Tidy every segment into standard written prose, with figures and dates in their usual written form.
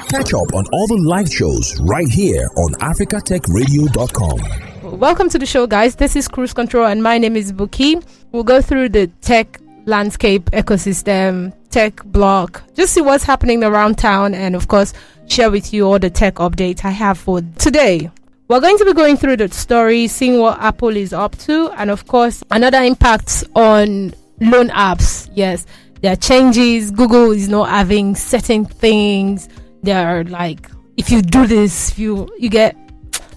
Catch up on all the live shows right here on africatechradio.com. Welcome to the show, guys. This is Cruise Control and my name is Bookii. We'll go through the tech landscape, ecosystem, tech blog, just see what's happening around town and of course share with you all the tech updates I have for today. We're going to be going through the story, seeing what Apple is up to, and of course another impact on loan apps. Yes, there are changes. Google is not having certain things. They're like, if you do this, you get,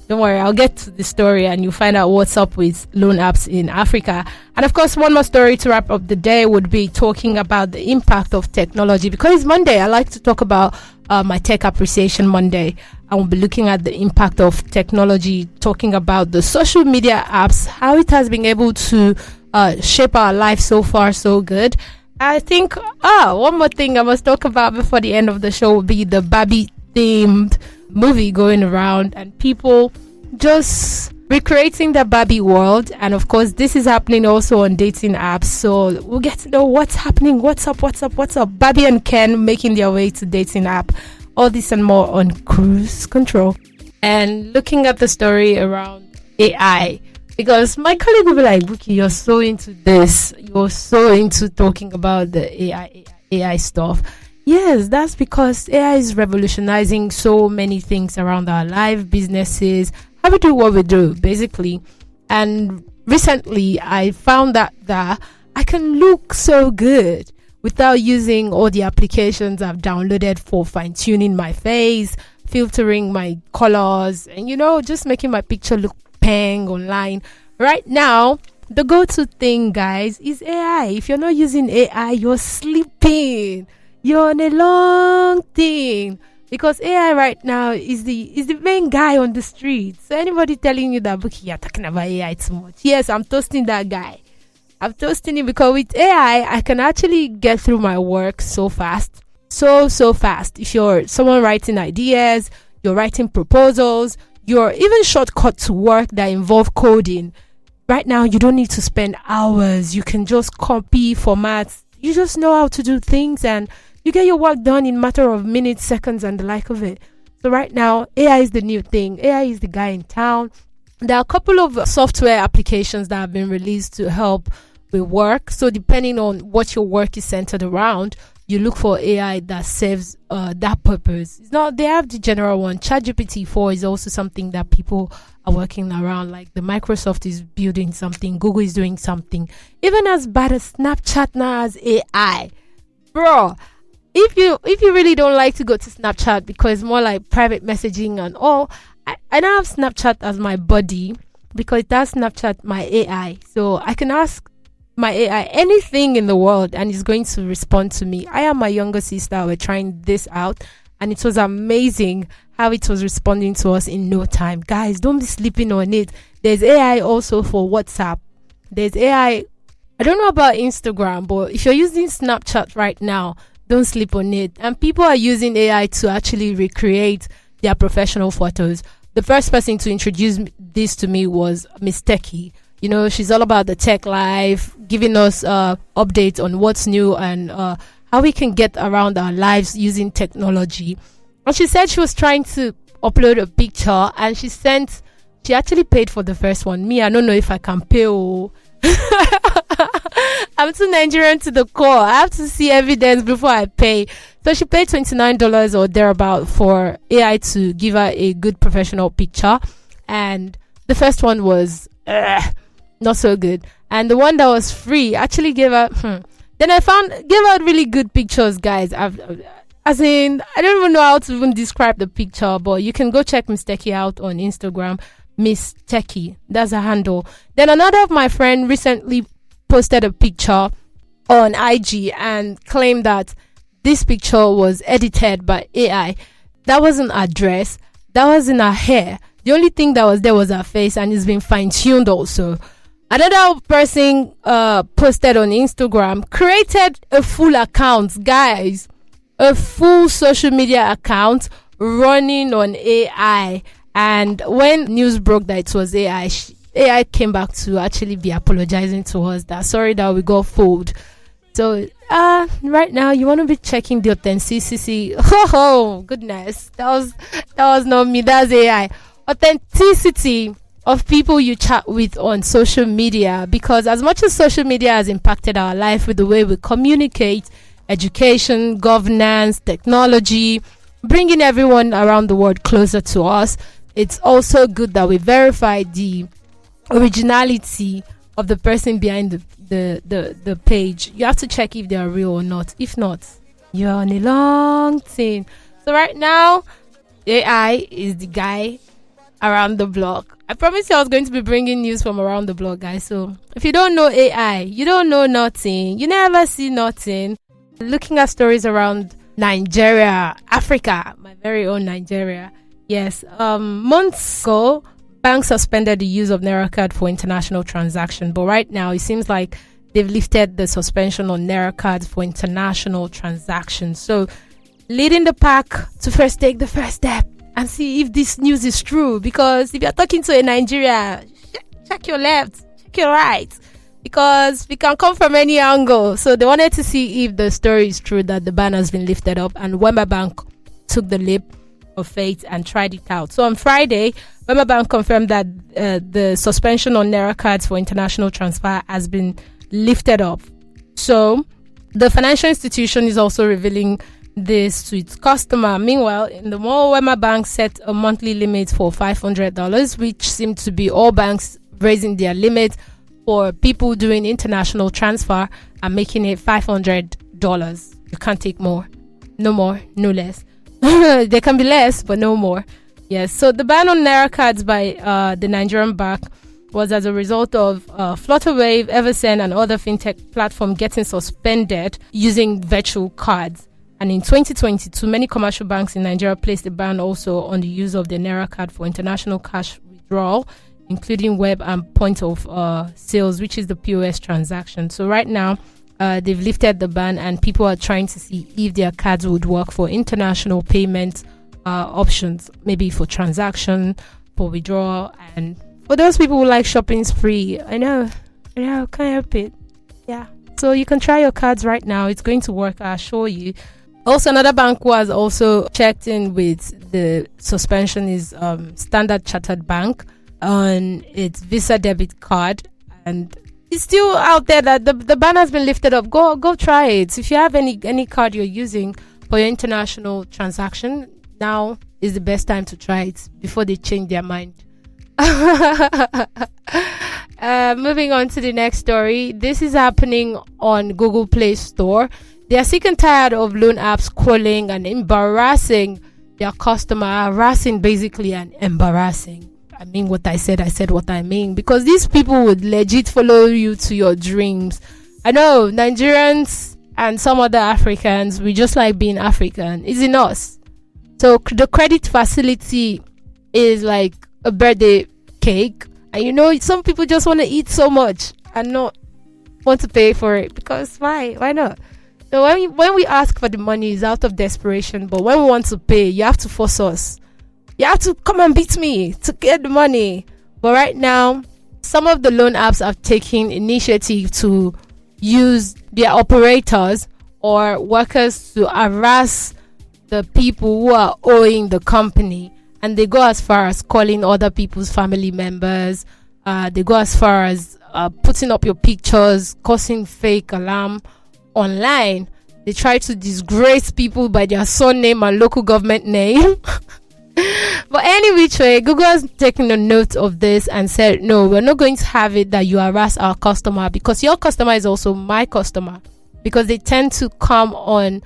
don't worry, I'll get to the story and you'll find out what's up with loan apps in Africa. And of course, one more story to wrap up the day would be talking about the impact of technology. Because it's Monday, I like to talk about my Tech Appreciation Monday. I will be looking at the impact of technology, talking about the social media apps, how it has been able to shape our life so far, so good. I think, one more thing I must talk about before the end of the show will be the Barbie themed movie going around and people just recreating the Barbie world. And of course, this is happening also on dating apps. So we'll get to know what's happening. What's up? Barbie and Ken making their way to dating app. All this and more on Cruise Control. And looking at the story around AI. Because my colleague will be like, Bookii, you're so into this. You're so into talking about the AI stuff. Yes, that's because AI is revolutionizing so many things around our life, businesses, how we do what we do, basically. And recently, I found that I can look so good without using all the applications I've downloaded for fine-tuning my face, filtering my colors, and, just making my picture look pang online. Right now, the go-to thing, guys, is AI. If you're not using AI, you're sleeping. You're on a long thing. Because AI right now is the main guy on the street. So anybody telling you that, Bookii, you're talking about AI too much. Yes, I'm toasting that guy. I'm toasting him because with AI, I can actually get through my work so fast. So fast. If you're someone writing ideas, you're writing proposals, you're even shortcut to work that involve coding. Right now, you don't need to spend hours. You can just copy formats. You just know how to do things and you get your work done in a matter of minutes, seconds, and the like of it. So right now, AI is the new thing. AI is the guy in town. There are a couple of software applications that have been released to help with work. So depending on what your work is centered around, you look for AI that serves that purpose. It's not, they have the general one. ChatGPT 4 is also something that people are working around. Like the Microsoft is building something, Google is doing something. Even as bad as Snapchat now has AI. Bro, if you really don't like to go to Snapchat because it's more like private messaging and all, I now have Snapchat as my buddy because it does Snapchat my AI. So I can ask my AI anything in the world and it's going to respond to me. I and my younger sister were trying this out and it was amazing how it was responding to us in no time. Guys, don't be sleeping on it. There's AI also for WhatsApp. There's AI, I don't know about Instagram, but if you're using Snapchat right now, don't sleep on it. And people are using AI to actually recreate their professional photos. The first person to introduce this to me was Miss Techie. She's all about the tech life, giving us updates on what's new and how we can get around our lives using technology. And she said she was trying to upload a picture and she actually paid for the first one. Me, I don't know if I can pay. I'm too Nigerian to the core. I have to see evidence before I pay. So she paid $29 or thereabout for AI to give her a good professional picture. And the first one was not so good. And the one that was free actually gave her... Then I gave out really good pictures, guys. I don't even know how to even describe the picture, but you can go check Miss Techie out on Instagram. Miss Techie, that's her handle. Then another of my friend recently posted a picture on IG and claimed that this picture was edited by AI. That wasn't her dress. That wasn't her hair. The only thing that was there was her face and it's been fine-tuned also. Another person posted on Instagram, created a full account, guys. A full social media account running on AI. And when news broke that it was AI came back to actually be apologizing to us that sorry that we got fooled. So right now you want to be checking the authenticity. Oh goodness, that was not me. That's AI. Authenticity of people you chat with on social media, because as much as social media has impacted our life with the way we communicate, education, governance, technology, bringing everyone around the world closer to us, it's also good that we verify the originality of the person behind the page. You have to check if they are real or not. If not, you're on a long thing. So right now, AI is the guy around the block. I promised you I was going to be bringing news from around the block, guys. So if you don't know AI, you don't know nothing. You never see nothing. Looking at stories around Nigeria, Africa, my very own Nigeria. Yes, months ago, banks suspended the use of Naira card for international transaction. But right now, it seems like they've lifted the suspension on Naira cards for international transactions. So leading the pack to first take the first step and see if this news is true. Because if you're talking to a Nigeria, check your left, check your right, because we can come from any angle. So they wanted to see if the story is true that the ban has been lifted up, and Wema Bank took the leap of faith and tried it out. So on Friday, Wema Bank confirmed that the suspension on Naira cards for international transfer has been lifted up. So the financial institution is also revealing this to its customer. Meanwhile, in the mall, Wema Bank set a monthly limit for $500, which seemed to be all banks raising their limit for people doing international transfer and making it $500. You can't take more. No more, no less. There can be less, but no more. Yes, so the ban on Naira cards by the Nigerian bank was as a result of Flutterwave, Eversend, and other fintech platforms getting suspended using virtual cards. And in 2022, many commercial banks in Nigeria placed a ban also on the use of the Naira card for international cash withdrawal, including web and point of sales, which is the POS transaction. So right now, they've lifted the ban, and people are trying to see if their cards would work for international payment options, maybe for transaction, for withdrawal, and for those people who like shopping spree. I know, can't help it. Yeah. So you can try your cards right now. It's going to work, I assure you. Also, another bank who has also checked in with the suspension is Standard Chartered Bank on its Visa debit card, and it's still out there that the ban has been lifted up. Go try it. If you have any card you're using for your international transaction, now is the best time to try it before they change their mind. Moving on to the next story. This is happening on Google Play Store. They are sick and tired of loan apps calling and embarrassing their customer. Harassing basically and embarrassing. I mean what I said what I mean, because these people would legit follow you to your dreams. I know Nigerians and some other Africans, we just like being African. It's in us. So the credit facility is like a birthday cake, and you know some people just want to eat so much and not want to pay for it, because why not? So when we ask for the money, it's out of desperation, but when we want to pay, you have to force us. You have to come and beat me to get the money. But right now, some of the loan apps have taken initiative to use their operators or workers to harass the people who are owing the company. And they go as far as calling other people's family members. They go as far as putting up your pictures, causing fake alarm online. They try to disgrace people by their surname and local government name. But any which way, Google has taken a note of this and said, no, we're not going to have it that you harass our customer, because your customer is also my customer, because they tend to come on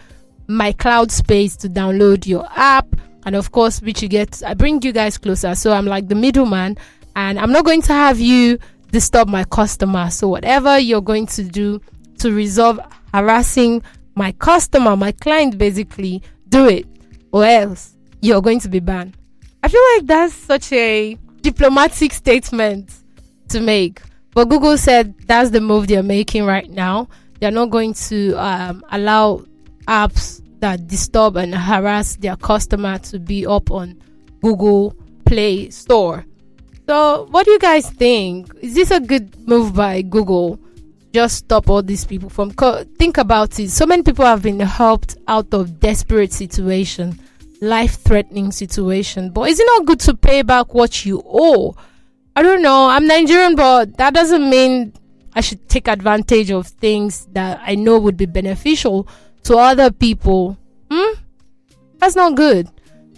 my cloud space to download your app, and of course, which you get, I bring you guys closer. So I'm like the middleman, and I'm not going to have you disturb my customer. So whatever you're going to do to resolve harassing my customer, my client, basically, do it, or else you're going to be banned. I feel like that's such a diplomatic statement to make. But Google said that's the move they're making right now. They're not going to allow apps that disturb and harass their customer to be up on Google Play Store. So what do you guys think? Is this a good move by Google? just stop all these people from think about it. So many people have been helped out of desperate situation, life-threatening situation. But is it not good to pay back what you owe? I don't know. I'm Nigerian, but that doesn't mean I should take advantage of things that I know would be beneficial to other people. That's not good.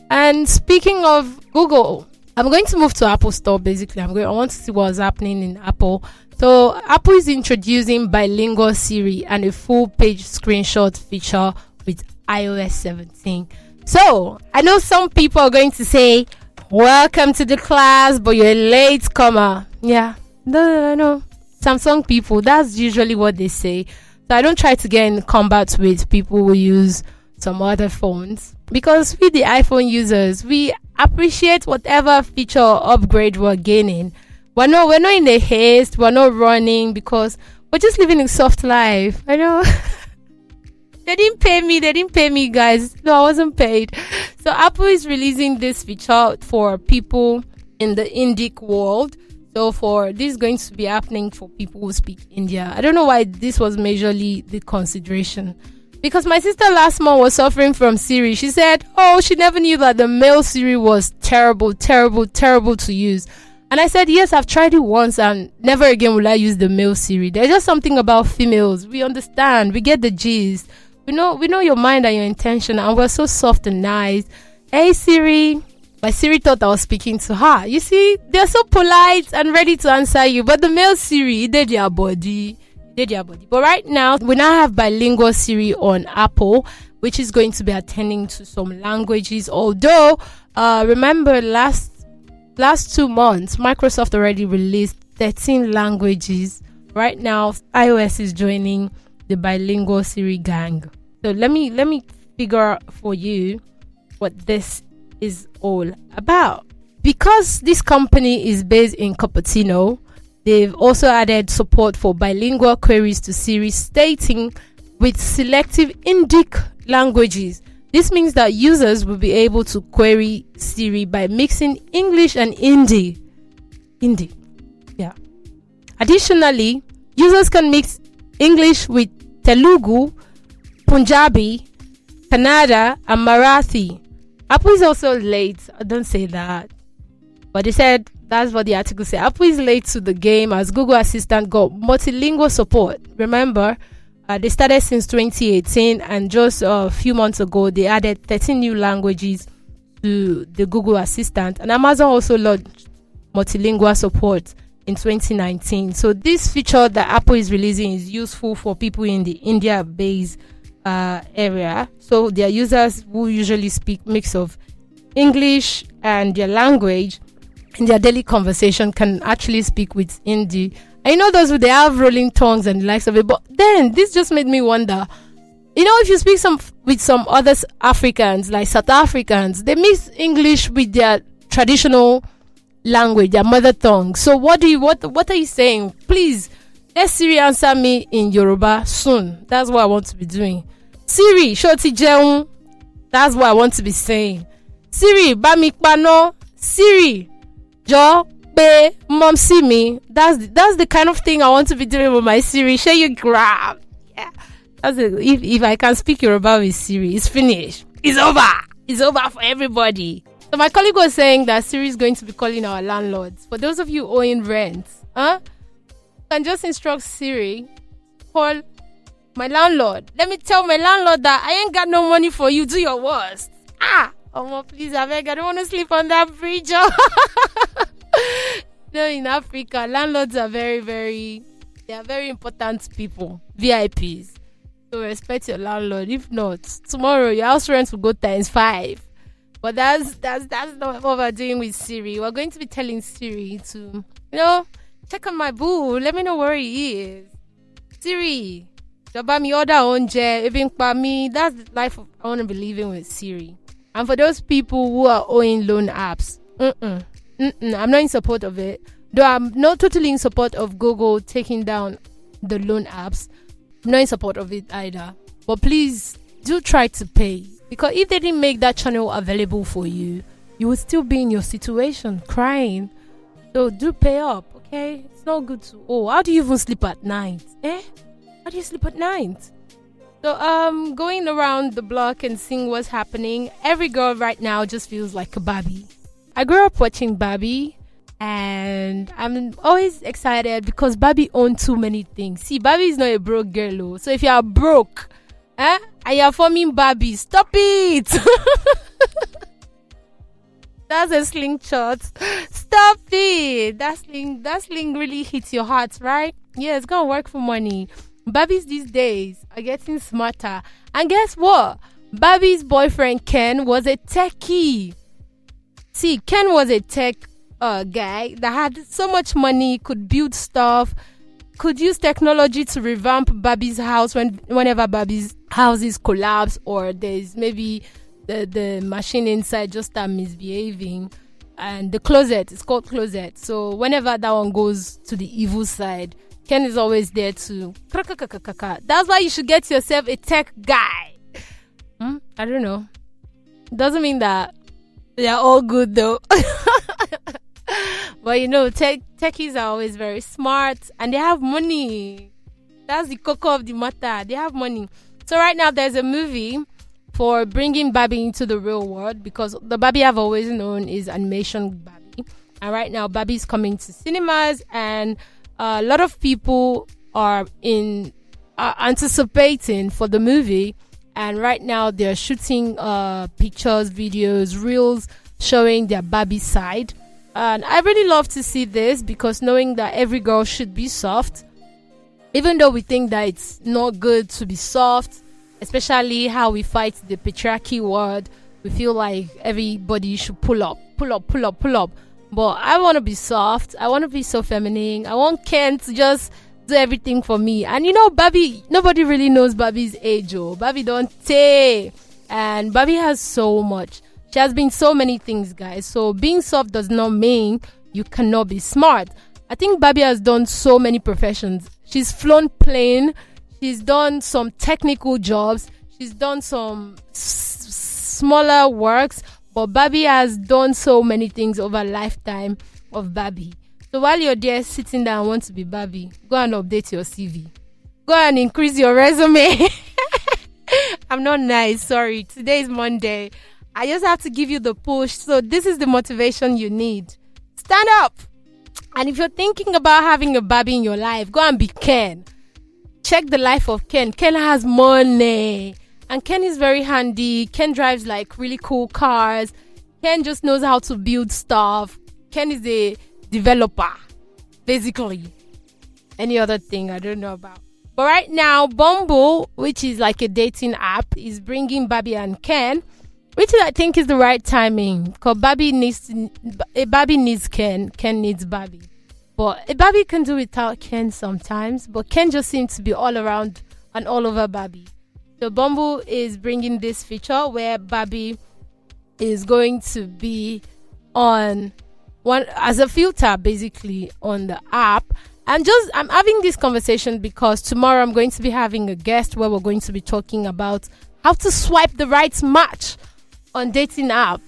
And speaking of Google, I'm going to move to Apple Store. Basically, I want to see what's happening in Apple. So Apple is introducing Bilingual Siri and a full page screenshot feature with iOS 17. So I know some people are going to say, welcome to the class, but you're a late comer. Yeah, no. Samsung people, that's usually what they say. So I don't try to get in combat with people who use some other phones, because we, the iPhone users, we appreciate whatever feature or upgrade we're gaining. We're not in a haste. We're not running, because we're just living a soft life. I know. They didn't pay me, guys. No, I wasn't paid. So Apple is releasing this feature for people in the Indic world. So this is going to be happening for people who speak India. I don't know why this was majorly the consideration, because my sister last month was suffering from Siri. She said, she never knew that the male Siri was terrible to use. And I said, yes, I've tried it once and never again will I use the male Siri. There's just something about females. We understand. We get the gist. We know your mind and your intention, and we're so soft and nice. Hey, Siri. My Siri thought I was speaking to her. You see, they're so polite and ready to answer you. But the male Siri, they their body. But right now, we now have Bilingual Siri on Apple, which is going to be attending to some languages. Although, remember last 2 months, Microsoft already released 13 languages. Right now, iOS is joining the Bilingual Siri gang. So let me figure out for you what this is all about. Because this company is based in Cupertino, they've also added support for bilingual queries to Siri, stating with selective Indic languages. This means that users will be able to query Siri by mixing English and Hindi. Yeah. Additionally, users can mix English with Telugu, Punjabi, Kannada, and Marathi. Apple is also late. Don't say that. But they said, that's what the article said. Apple is late to the game as Google Assistant got multilingual support. Remember, they started since 2018, and just a few months ago, they added 13 new languages to the Google Assistant. And Amazon also launched multilingual support in 2019. So this feature that Apple is releasing is useful for people in the India-based area. So their users who usually speak mix of English and their language in their daily conversation can actually speak with Hindi. I know those they have rolling tongues and the likes of it, but then this just made me wonder, if you speak with some other Africans, like South Africans, they mix English with their traditional language, their mother tongue. So what are you saying? Please let Siri answer me in Yoruba soon. That's what I want to be doing. Siri, shoti jeun. That's what I want to be saying. Siri, bami pano. Siri, jo be mom see me. That's the kind of thing I want to be doing with my Siri. Share you grab. Yeah. That's it. If I can speak Yoruba with Siri, it's finished. It's over. It's over for everybody. So my colleague was saying that Siri is going to be calling our landlords. For those of you owing rent, you can just instruct Siri, call my landlord. Let me tell my landlord that I ain't got no money for you. Do your worst. Please, I beg. I don't want to sleep on that bridge. In Africa, landlords are very, very, they are very important people, VIPs. So respect your landlord. If not, tomorrow your house rent will go ×5. But that's not what we're doing with Siri. We're going to be telling Siri to, check on my boo. Let me know where he is. Siri, Jabba mi order onje, even pa me. That's the life I want to be living with Siri. And for those people who are owing loan apps, I'm not in support of it. Though I'm not totally in support of Google taking down the loan apps. I'm not in support of it either. But please do try to pay. Because if they didn't make that channel available for you, you would still be in your situation crying. So do pay up, okay? okay, it's not good to. Oh, how do you even sleep at night? How do you sleep at night? So going around the block and seeing what's happening. Every girl right now just feels like a Barbie. I grew up watching Barbie, and I'm always excited because Barbie owns too many things. See, Barbie is not a broke girl. So if you are broke, and you're forming Barbie, stop it. That's a slingshot. Stop it. That sling really hits your heart, right? Yeah, it's gonna work for money. Barbies these days are getting smarter. And guess what? Barbie's boyfriend Ken was a techie. See, Ken was a tech guy that had so much money, could build stuff, could use technology to revamp Barbie's house whenever Barbie's houses collapse, or there's maybe the machine inside just start misbehaving. And the closet, it's called closet. So whenever that one goes to the evil side, Ken is always there to. That's why you should get yourself a tech guy. I don't know. Doesn't mean that they're all good though. But techies are always very smart and they have money. That's the cocoa of the matter. They have money. So right now there's a movie for bringing Barbie into the real world, because the Barbie I've always known is animation Barbie. And right now Barbie is coming to cinemas, and a lot of people are anticipating for the movie. And right now they're shooting pictures, videos, reels showing their Barbie side. And I really love to see this, because knowing that every girl should be soft, even though we think that it's not good to be soft, especially how we fight the patriarchy world, we feel like everybody should pull up. But I want to be soft. I want to be so feminine. I want Ken to just do everything for me. And Barbie, nobody really knows Barbie's age. Barbie don't say. And Barbie has so much. She has been so many things, guys. So being soft does not mean you cannot be smart. I think Barbie has done so many professions. She's flown plane. She's done some technical jobs. She's done some smaller works. But Barbie has done so many things over a lifetime of Barbie. So while you're there sitting down and want to be Barbie, go and update your CV. Go and increase your resume. I'm not nice. Sorry. Today is Monday. I just have to give you the push. So this is the motivation you need. Stand up. And if you're thinking about having a Barbie in your life, go and be Ken. Check the life of Ken. Ken has money. And Ken is very handy. Ken drives like really cool cars. Ken just knows how to build stuff. Ken is a developer, basically. Any other thing I don't know about. But right now, Bumble, which is like a dating app, is bringing Barbie and Ken, which I think is the right timing. Because Barbie needs Ken. Ken needs Barbie. But a Barbie can do without Ken sometimes. But Ken just seems to be all around and all over Barbie. So Bumble is bringing this feature where Barbie is going to be on one as a filter, basically, on the app. I'm having this conversation because tomorrow I'm going to be having a guest where we're going to be talking about how to swipe the right match on dating app.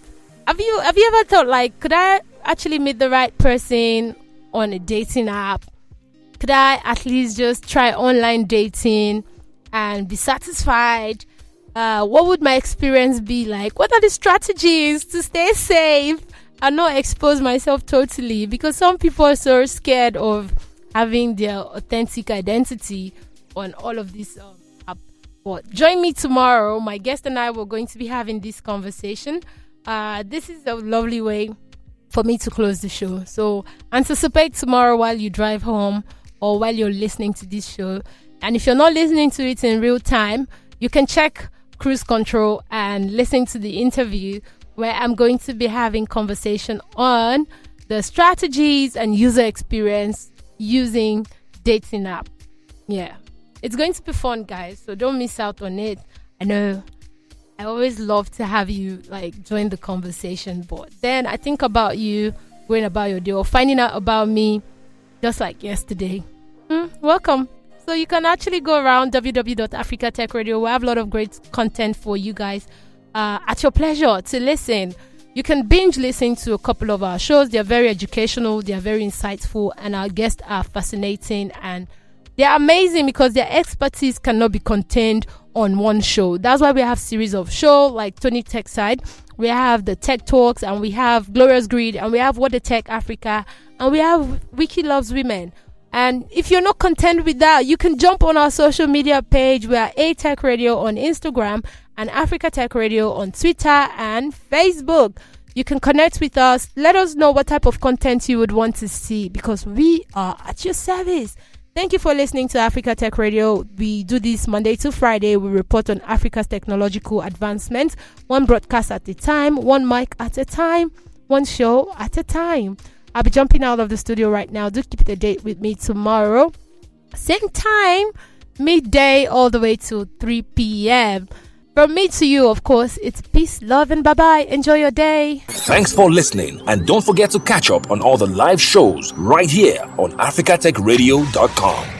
Have you ever thought, like, could I actually meet the right person on a dating app? Could I at least just try online dating and be satisfied? What would my experience be like? What are the strategies to stay safe and not expose myself totally? Because some people are so scared of having their authentic identity on all of this app. But join me tomorrow. My guest and I were going to be having this conversation. This is a lovely way for me to close the show. So anticipate tomorrow while you drive home or while you're listening to this show. And if you're not listening to it in real time, you can check Cruise Control and listen to the interview where I'm going to be having conversation on the strategies and user experience using dating app. Yeah, it's going to be fun, guys, so don't miss out on it. I know I always love to have you like join the conversation, but then I think about you going about your day or finding out about me just like yesterday. Welcome. So you can actually go around www.africatechradio. We have a lot of great content for you guys at your pleasure to listen. You can binge listen to a couple of our shows. They're very educational, they're very insightful, and our guests are fascinating, and they're amazing because their expertise cannot be contained on one show. That's why we have series of shows like Tony Tech Side. We have the Tech Talks, and we have Glorious Greed, and we have What the Tech Africa, and we have Wiki Loves Women. And if you're not content with that, you can jump on our social media page. We are A Tech Radio on Instagram and Africa Tech Radio on Twitter and Facebook. You can connect with us. Let us know what type of content you would want to see, because we are at your service. Thank you for listening to Africa Tech Radio. We do this Monday to Friday. We report on Africa's technological advancements, one broadcast at a time, one mic at a time, one show at a time. I'll be jumping out of the studio right now. Do keep the date with me tomorrow. Same time, midday all the way to 3 p.m. From me to you, of course, it's peace, love, and bye-bye. Enjoy your day. Thanks for listening, and don't forget to catch up on all the live shows right here on africatechradio.com.